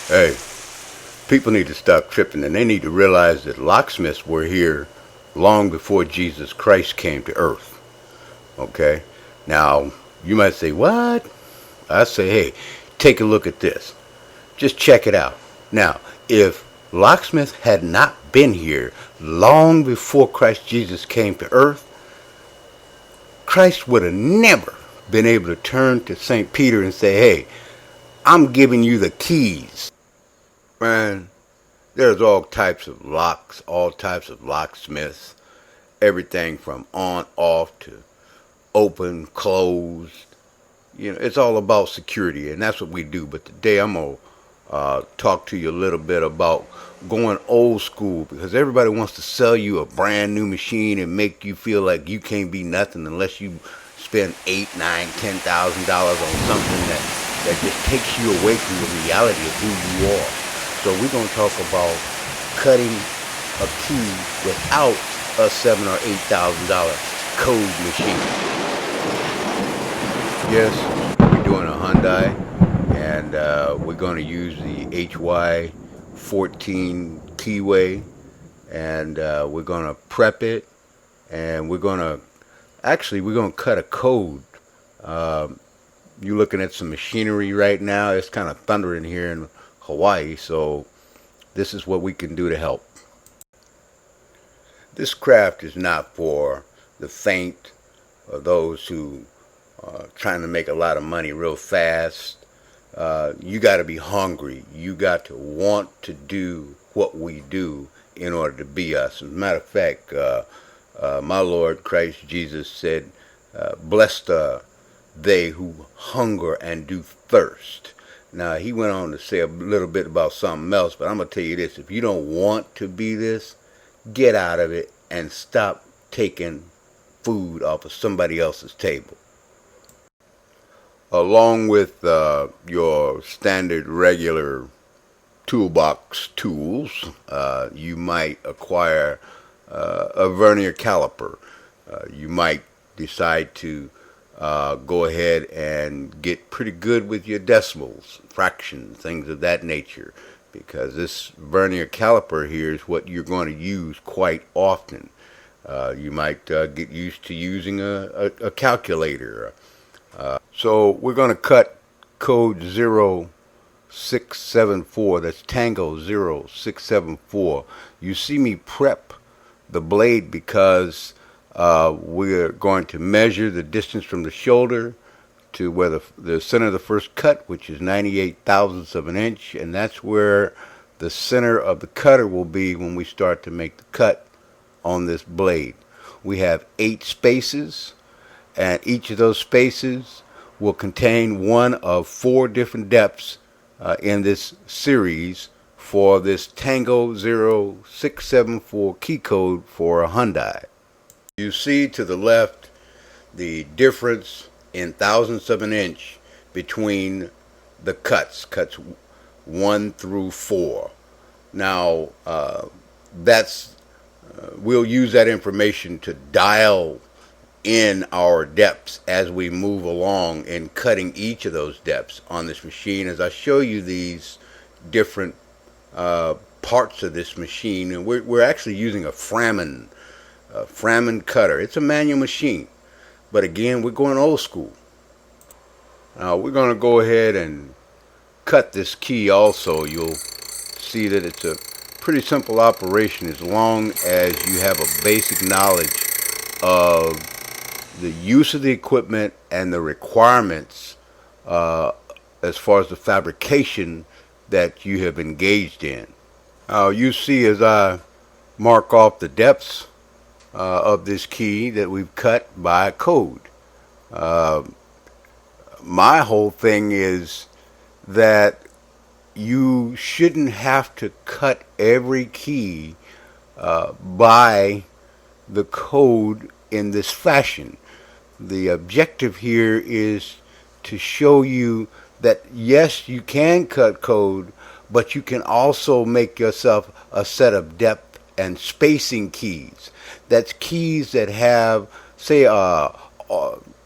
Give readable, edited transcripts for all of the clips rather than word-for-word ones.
Hey, people need to stop tripping and they need to realize that locksmiths were here long before Jesus Christ came to earth. Okay? Now, you might say, what? I say, hey, take a look at this. Just check it out. Now, if locksmiths had not been here long before Christ Jesus came to earth, Christ would have never been able to turn to St. Peter and say, hey, I'm giving you the keys. Man, there's all types of locks, all types of locksmiths, everything from on, off to open, closed. It's all about security, and that's what we do. But today I'm going to talk to you a little bit about going old school, because everybody wants to sell you a brand new machine and make you feel like you can't be nothing unless you spend $8, $9, $10,000 on something that just takes you away from the reality of who you are. So we're going to talk about cutting a key without a $7 or $8,000 code machine. Yes, we're doing a Hyundai, and we're going to use the HY14 keyway, and we're going to prep it, and we're going to cut a code. You're looking at some machinery right now. It's kind of thundering here in Hawaii, so this is what we can do to help. This craft is not for the faint or those who are trying to make a lot of money real fast. You got to be hungry. You got to want to do what we do in order to be us. As a matter of fact, my Lord Christ Jesus said, blessed are they who hunger and do thirst. Now, he went on to say a little bit about something else, but I'm going to tell you this. If you don't want to be this, get out of it and stop taking food off of somebody else's table. Along with your standard regular toolbox tools, you might acquire a vernier caliper. You might decide to go ahead and get pretty good with your decimals, fractions, things of that nature, because this vernier caliper here is what you're going to use quite often. You might get used to using a calculator. So we're going to cut code 0674, that's Tango 0674. You see me prep the blade because we're going to measure the distance from the shoulder to where the center of the first cut, which is 98 thousandths of an inch, and that's where the center of the cutter will be when we start to make the cut on this blade. We have 8 spaces, and each of those spaces will contain one of 4 different depths in this series for this Tango 0674 key code for a Hyundai. You see to the left the difference in thousandths of an inch between the cuts 1 through 4. Now, we'll use that information to dial in our depths as we move along in cutting each of those depths on this machine. As I show you these different parts of this machine, and we're actually using a Framin cutter. It's a manual machine, but again, we're going old school. Now we're going to go ahead and cut this key also. You'll see that it's a pretty simple operation as long as you have a basic knowledge of the use of the equipment and the requirements as far as the fabrication that you have engaged in. You see as I mark off the depths of this key that we've cut by code. My whole thing is that you shouldn't have to cut every key by the code in this fashion. The objective here is to show you that yes, you can cut code, but you can also make yourself a set of depth and spacing keys. That's keys that have, say,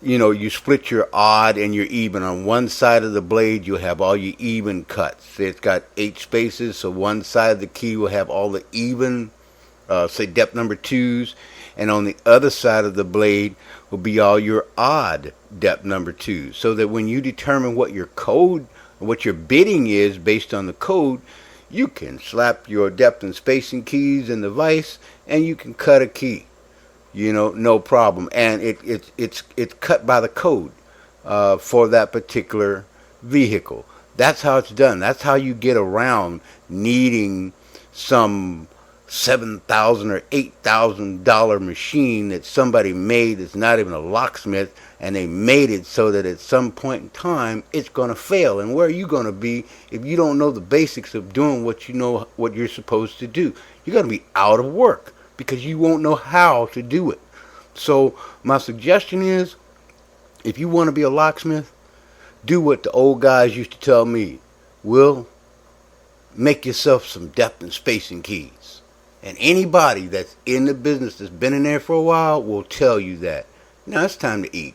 You split your odd and your even. On one side of the blade, you'll have all your even cuts. It's got 8 spaces, so one side of the key will have all the even, say depth number 2s, and on the other side of the blade will be all your odd depth number 2s. So that when you determine what your code, what your bidding is based on the code, you can slap your depth and spacing keys in the vise and you can cut a key. No problem. And it's cut by the code for that particular vehicle. That's how it's done. That's how you get around needing some $7,000 or $8,000 machine that somebody made that's not even a locksmith, and they made it so that at some point in time it's going to fail. And where are you going to be if you don't know the basics of doing what you're supposed to do? You're going to be out of work because you won't know how to do it. So my suggestion is, if you want to be a locksmith, do what the old guys used to tell me. Will, make yourself some depth and spacing keys. And anybody that's in the business that's been in there for a while will tell you that. Now it's time to eat.